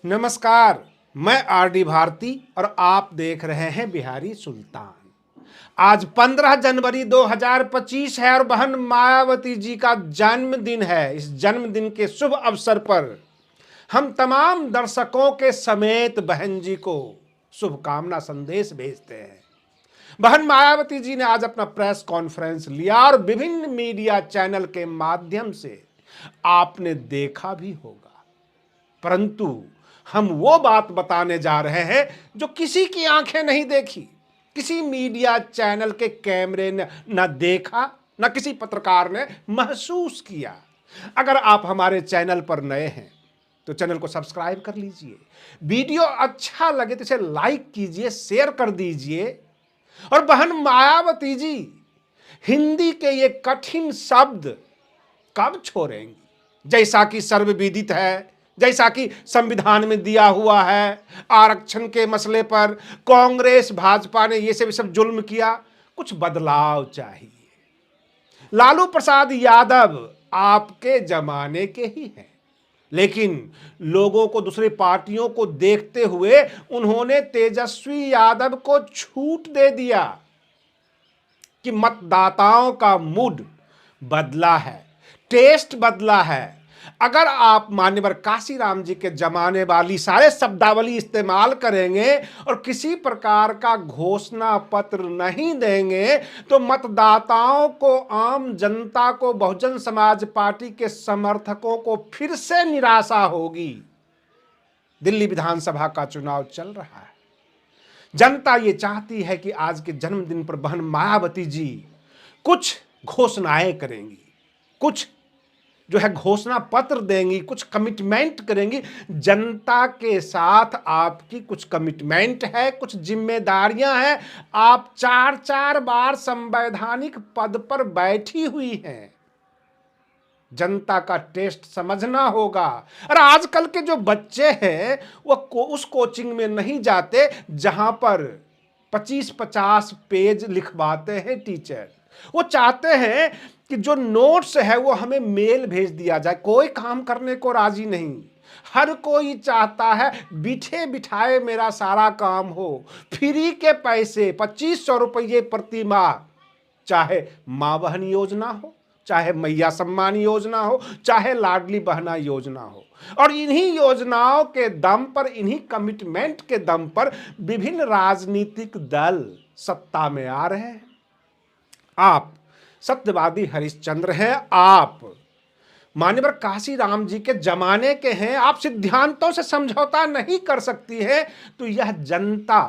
नमस्कार। मैं आरडी भारती और आप देख रहे हैं बिहारी सुल्तान। आज 15 जनवरी 2025 है और बहन मायावती जी का जन्मदिन है। इस जन्मदिन के शुभ अवसर पर हम तमाम दर्शकों के समेत बहन जी को शुभकामना संदेश भेजते हैं। बहन मायावती जी ने आज अपना प्रेस कॉन्फ्रेंस लिया और विभिन्न मीडिया चैनल के माध्यम से आपने देखा भी होगा, परंतु हम वो बात बताने जा रहे हैं जो किसी की आंखें नहीं देखी, किसी मीडिया चैनल के कैमरे ने न देखा, न किसी पत्रकार ने महसूस किया। अगर आप हमारे चैनल पर नए हैं तो चैनल को सब्सक्राइब कर लीजिए। वीडियो अच्छा लगे तो इसे लाइक कीजिए, शेयर कर दीजिए। और बहन मायावती जी हिंदी के ये कठिन शब्द कब छोड़ेंगी? जैसा कि सर्वविदित है, जैसा कि संविधान में दिया हुआ है, आरक्षण के मसले पर कांग्रेस भाजपा ने ये सब जुल्म किया, कुछ बदलाव चाहिए। लालू प्रसाद यादव आपके जमाने के ही हैं, लेकिन लोगों को दूसरी पार्टियों को देखते हुए उन्होंने तेजस्वी यादव को छूट दे दिया कि मतदाताओं का मूड बदला है, टेस्ट बदला है। अगर आप मान्यवर काशीराम जी के जमाने वाली सारे शब्दावली इस्तेमाल करेंगे और किसी प्रकार का घोषणा पत्र नहीं देंगे तो मतदाताओं को, आम जनता को, बहुजन समाज पार्टी के समर्थकों को फिर से निराशा होगी। दिल्ली विधानसभा का चुनाव चल रहा है। जनता ये चाहती है कि आज के जन्मदिन पर बहन मायावती जी कुछ घोषणाएं करेंगी, कुछ जो है घोषणा पत्र देंगी, कुछ कमिटमेंट करेंगी। जनता के साथ आपकी कुछ कमिटमेंट है, कुछ जिम्मेदारियां हैं। आप 4 बार संवैधानिक पद पर बैठी हुई हैं। जनता का टेस्ट समझना होगा। और आजकल के जो बच्चे हैं वो उस कोचिंग में नहीं जाते जहां पर 25-50 पेज लिखवाते हैं टीचर। वो चाहते हैं कि जो नोट्स है वो हमें मेल भेज दिया जाए। कोई काम करने को राजी नहीं। हर कोई चाहता है बिठे बिठाए मेरा सारा काम हो। फ्री के पैसे 2500 रुपये प्रति माह, चाहे मां बहन योजना हो, चाहे मैया सम्मान योजना हो, चाहे लाडली बहना योजना हो। और इन्हीं योजनाओं के दम पर, इन्हीं कमिटमेंट के दम पर विभिन्न राजनीतिक दल सत्ता में आ रहे हैं। आप सत्यवादी हरिश्चंद्र हैं, आप मान्यवर काशीराम जी के जमाने के हैं, आप सिद्धांतों से समझौता नहीं कर सकती है। तो यह जनता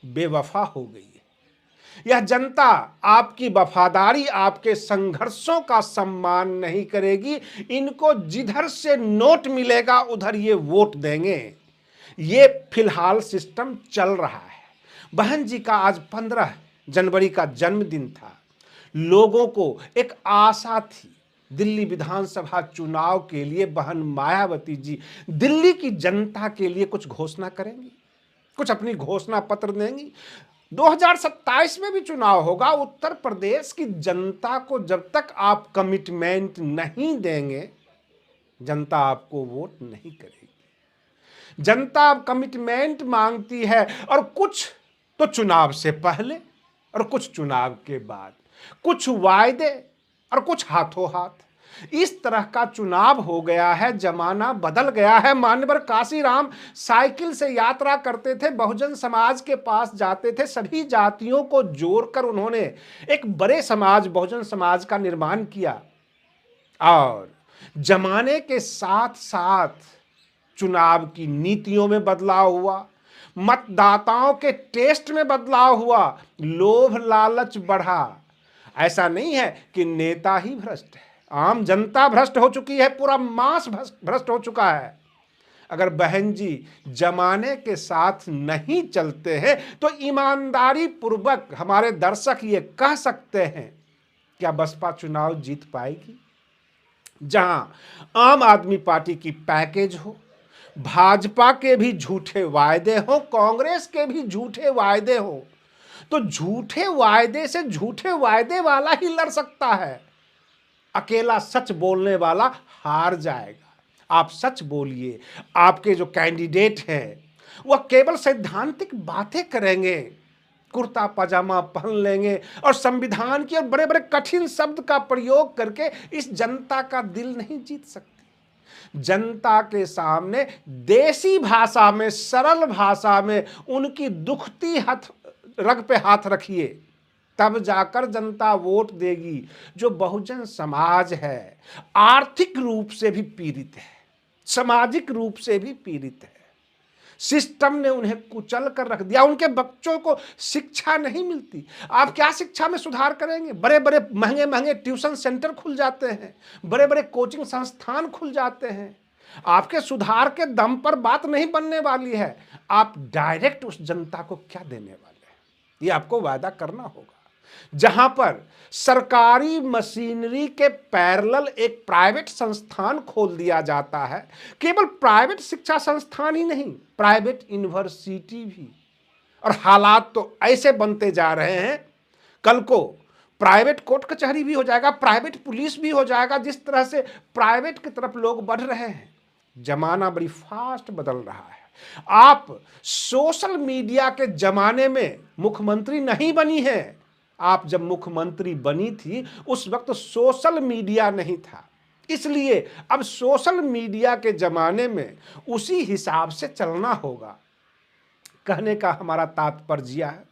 बेवफा हो गई है। यह जनता आपकी वफादारी, आपके संघर्षों का सम्मान नहीं करेगी। इनको जिधर से नोट मिलेगा उधर ये वोट देंगे। ये फिलहाल सिस्टम चल रहा है। बहन जी का आज 15 जनवरी का जन्मदिन था। लोगों को एक आशा थी दिल्ली विधानसभा चुनाव के लिए बहन मायावती जी दिल्ली की जनता के लिए कुछ घोषणा करेंगी, कुछ अपनी घोषणा पत्र देंगी। 2027 में भी चुनाव होगा। उत्तर प्रदेश की जनता को जब तक आप कमिटमेंट नहीं देंगे, जनता आपको वोट नहीं करेगी। जनता अब कमिटमेंट मांगती है, और कुछ तो चुनाव से पहले और कुछ चुनाव के बाद, कुछ वायदे और कुछ हाथों हाथ। इस तरह का चुनाव हो गया है, जमाना बदल गया है। मान्यवर काशीराम साइकिल से यात्रा करते थे, बहुजन समाज के पास जाते थे, सभी जातियों को जोड़कर उन्होंने एक बड़े समाज, बहुजन समाज का निर्माण किया। और जमाने के साथ साथ चुनाव की नीतियों में बदलाव हुआ, मतदाताओं के टेस्ट में बदलाव हुआ, लोभ लालच बढ़ा। ऐसा नहीं है कि नेता ही भ्रष्ट है, आम जनता भ्रष्ट हो चुकी है, पूरा मास भ्रष्ट हो चुका है। अगर बहन जी जमाने के साथ नहीं चलते हैं तो ईमानदारी पूर्वक हमारे दर्शक ये कह सकते हैं, क्या बसपा चुनाव जीत पाएगी? जहां आम आदमी पार्टी की पैकेज हो, भाजपा के भी झूठे वायदे हो, कांग्रेस के भी झूठे वायदे हो, तो झूठे वायदे से झूठे वायदे वाला ही लड़ सकता है। अकेला सच बोलने वाला हार जाएगा। आप सच बोलिए। आपके जो कैंडिडेट हैं वह केवल सैद्धांतिक बातें करेंगे, कुर्ता पजामा पहन लेंगे और संविधान की और बड़े बड़े कठिन शब्द का प्रयोग करके इस जनता का दिल नहीं जीत सकते। जनता के सामने देसी भाषा में, सरल भाषा में उनकी दुखती रग पे हाथ रखिए, तब जाकर जनता वोट देगी। जो बहुजन समाज है आर्थिक रूप से भी पीड़ित है, सामाजिक रूप से भी पीड़ित है। सिस्टम ने उन्हें कुचल कर रख दिया। उनके बच्चों को शिक्षा नहीं मिलती। आप क्या शिक्षा में सुधार करेंगे? बड़े बड़े महंगे महंगे ट्यूशन सेंटर खुल जाते हैं, बड़े बड़े कोचिंग संस्थान खुल जाते हैं। आपके सुधार के दम पर बात नहीं बनने वाली है। आप डायरेक्ट उस जनता को क्या देने वाले हैं, ये आपको वादा करना होगा। जहां पर सरकारी मशीनरी के पैरेलल एक प्राइवेट संस्थान खोल दिया जाता है, केवल प्राइवेट शिक्षा संस्थान ही नहीं, प्राइवेट यूनिवर्सिटी भी। और हालात तो ऐसे बनते जा रहे हैं, कल को प्राइवेट कोर्ट कचहरी भी हो जाएगा, प्राइवेट पुलिस भी हो जाएगा। जिस तरह से प्राइवेट की तरफ लोग बढ़ रहे हैं, जमाना बड़ी फास्ट बदल रहा है। आप सोशल मीडिया के जमाने में मुख्यमंत्री नहीं बनी है। आप जब मुख्यमंत्री बनी थी उस वक्त सोशल मीडिया नहीं था, इसलिए अब सोशल मीडिया के जमाने में उसी हिसाब से चलना होगा। कहने का हमारा तात्पर्य है,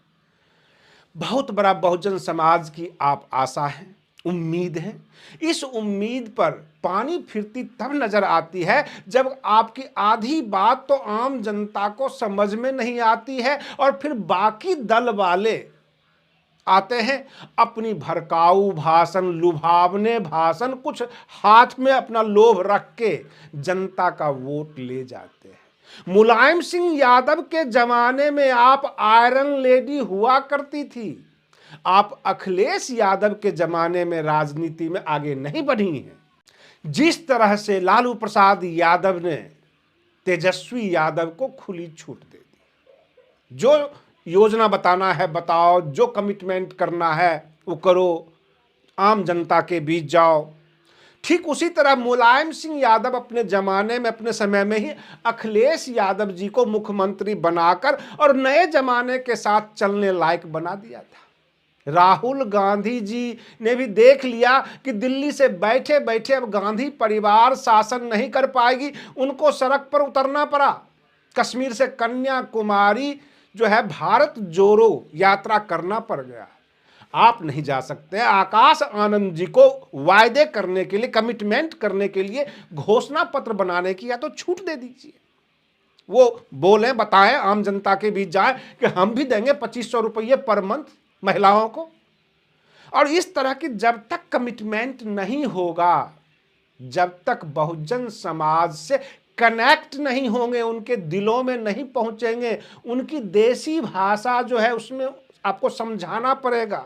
बहुत बड़ा बहुजन समाज की आप आशा है, उम्मीद है। इस उम्मीद पर पानी फिरती तब नजर आती है जब आपकी आधी बात तो आम जनता को समझ में नहीं आती है और फिर बाकी दल वाले आते हैं, अपनी भड़काऊ भाषण, लुभावने भाषण, कुछ हाथ में अपना लोभ रख के जनता का वोट ले जाते हैं। मुलायम सिंह यादव के जमाने में आप आयरन लेडी हुआ करती थी। आप अखिलेश यादव के जमाने में राजनीति में आगे नहीं बढ़ी हैं। जिस तरह से लालू प्रसाद यादव ने तेजस्वी यादव को खुली छूट दे दी, जो योजना बताना है बताओ, जो कमिटमेंट करना है वो करो, आम जनता के बीच जाओ। ठीक उसी तरह मुलायम सिंह यादव अपने जमाने में, अपने समय में ही अखिलेश यादव जी को मुख्यमंत्री बनाकर और नए जमाने के साथ चलने लायक बना दिया था। राहुल गांधी जी ने भी देख लिया कि दिल्ली से बैठे बैठे अब गांधी परिवार शासन नहीं कर पाएगी, उनको सड़क पर उतरना पड़ा। कश्मीर से कन्याकुमारी जो है भारत जोड़ो यात्रा करना पड़ गया। आप नहीं जा सकते। आकाश आनंद जी को वायदे करने के लिए, कमिटमेंट करने के लिए घोषणा पत्र बनाने की या तो छूट दे दीजिए। वो बोले, बताएं, आम जनता के बीच जाए कि हम भी देंगे 2500 रुपये पर मंथ महिलाओं को। और इस तरह की जब तक कमिटमेंट नहीं होगा, जब तक बहुजन समाज से कनेक्ट नहीं होंगे, उनके दिलों में नहीं पहुंचेंगे, उनकी देसी भाषा जो है उसमें आपको समझाना पड़ेगा।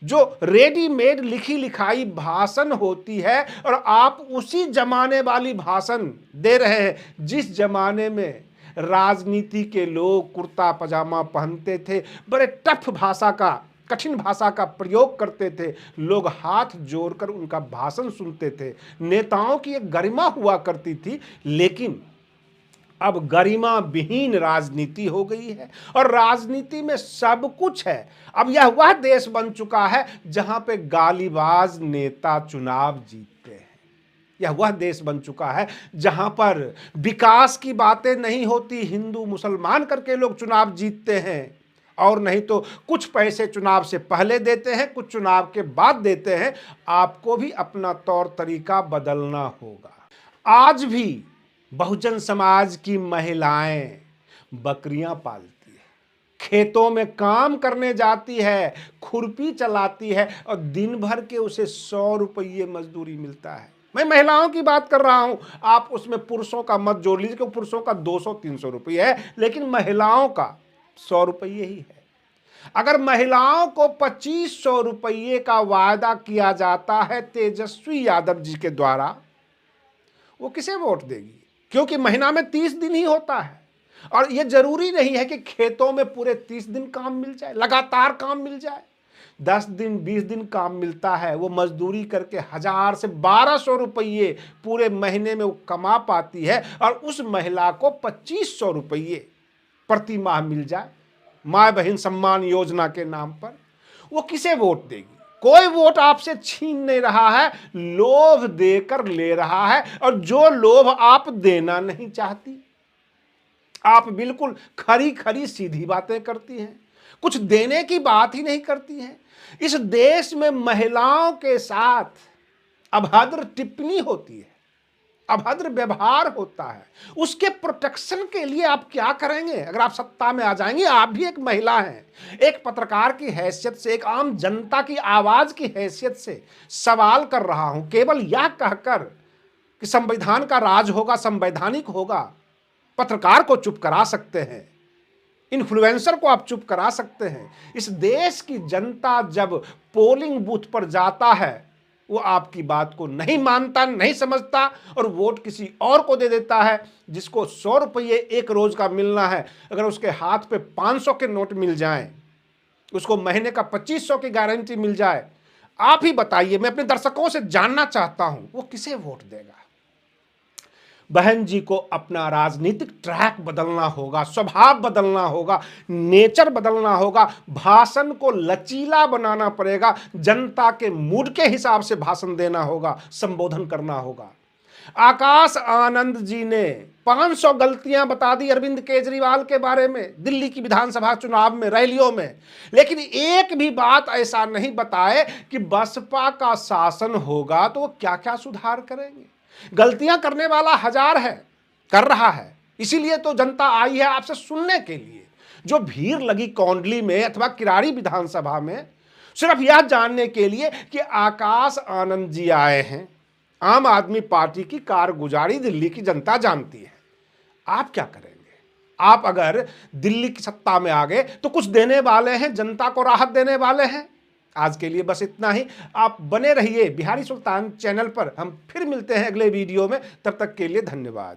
जो रेडीमेड लिखी लिखाई भाषण होती है और आप उसी जमाने वाली भाषण दे रहे हैं जिस जमाने में राजनीति के लोग कुर्ता पजामा पहनते थे, बड़े टफ भाषा का, कठिन भाषा का प्रयोग करते थे, लोग हाथ जोड़कर उनका भाषण सुनते थे। नेताओं की एक गरिमा हुआ करती थी, लेकिन अब गरिमा विहीन राजनीति हो गई है और राजनीति में सब कुछ है। अब यह वह देश बन चुका है जहां पे गालीबाज नेता चुनाव जीतते हैं। यह वह देश बन चुका है जहां पर विकास की बातें नहीं होती, हिंदू मुसलमान करके लोग चुनाव जीतते हैं। और नहीं तो कुछ पैसे चुनाव से पहले देते हैं, कुछ चुनाव के बाद देते हैं। आपको भी अपना तौर तरीका बदलना होगा। आज भी बहुजन समाज की महिलाएं बकरियां पालती है, खेतों में काम करने जाती है, खुरपी चलाती है और दिन भर के उसे 100 रुपये मजदूरी मिलता है। मैं महिलाओं की बात कर रहा हूं, आप उसमें पुरुषों का मत जोड़ लीजिए क्योंकि पुरुषों का 200-300 रुपये है, लेकिन महिलाओं का 100 रुपये ही है। अगर महिलाओं को 2500 रुपये का वायदा किया जाता है तेजस्वी यादव जी के द्वारा, वो किसे वोट देगी? क्योंकि महीना में 30 दिन ही होता है और ये जरूरी नहीं है कि खेतों में पूरे 30 दिन काम मिल जाए, लगातार काम मिल जाए। 10 दिन 20 दिन काम मिलता है, वो मजदूरी करके 1000 से 1200 रुपये पूरे महीने में वो कमा पाती है, और उस महिला को 2500 रुपये प्रति माह मिल जाए माँ बहन सम्मान योजना के नाम पर, वो किसे वोट देगी? कोई वोट आपसे छीन नहीं रहा है, लोभ देकर ले रहा है, और जो लोभ आप देना नहीं चाहती, आप बिल्कुल खरी खरी सीधी बातें करती हैं, कुछ देने की बात ही नहीं करती हैं। इस देश में महिलाओं के साथ अभद्र टिप्पणी होती है, अभद्र व्यवहार होता है, उसके प्रोटेक्शन के लिए आप क्या करेंगे? अगर आप सत्ता में आ जाएंगे, आप भी एक महिला हैं, एक पत्रकार की हैसियत से, एक आम जनता की आवाज की हैसियत से सवाल कर रहा हूं, केवल यह कहकर कि संविधान का राज होगा, संवैधानिक होगा, पत्रकार को चुप करा सकते हैं, इन्फ्लुएंसर को आप चुप करा सकते हैं। इस देश की जनता जब पोलिंग बूथ पर जाता है, वो आपकी बात को नहीं मानता, नहीं समझता, और वोट किसी और को दे देता है, जिसको 100 रुपये एक रोज का मिलना है। अगर उसके हाथ पे 500 के नोट मिल जाएं, उसको महीने का 2500 की गारंटी मिल जाए, आप ही बताइए, मैं अपने दर्शकों से जानना चाहता हूं, वो किसे वोट देगा? बहन जी को अपना राजनीतिक ट्रैक बदलना होगा, स्वभाव बदलना होगा, नेचर बदलना होगा, भाषण को लचीला बनाना पड़ेगा, जनता के मूड के हिसाब से भाषण देना होगा, संबोधन करना होगा। आकाश आनंद जी ने 500 गलतियां बता दी अरविंद केजरीवाल के बारे में दिल्ली की विधानसभा चुनाव में, रैलियों में, लेकिन एक भी बात ऐसा नहीं बताए कि बसपा का शासन होगा तो वो क्या क्या सुधार करेंगे। गलतियां करने वाला 1000 है, कर रहा है, इसीलिए तो जनता आई है आपसे सुनने के लिए। जो भीड़ लगी कौंडली में अथवा किराड़ी विधानसभा में, सिर्फ यह जानने के लिए कि आकाश आनंद जी आए हैं। आम आदमी पार्टी की कारगुजारी दिल्ली की जनता जानती है। आप क्या करेंगे? आप अगर दिल्ली की सत्ता में आ गए तो कुछ देने वाले हैं, जनता को राहत देने वाले हैं। आज के लिए बस इतना ही। आप बने रहिए बिहारी सुल्तान चैनल पर, हम फिर मिलते हैं अगले वीडियो में। तब तक के लिए धन्यवाद।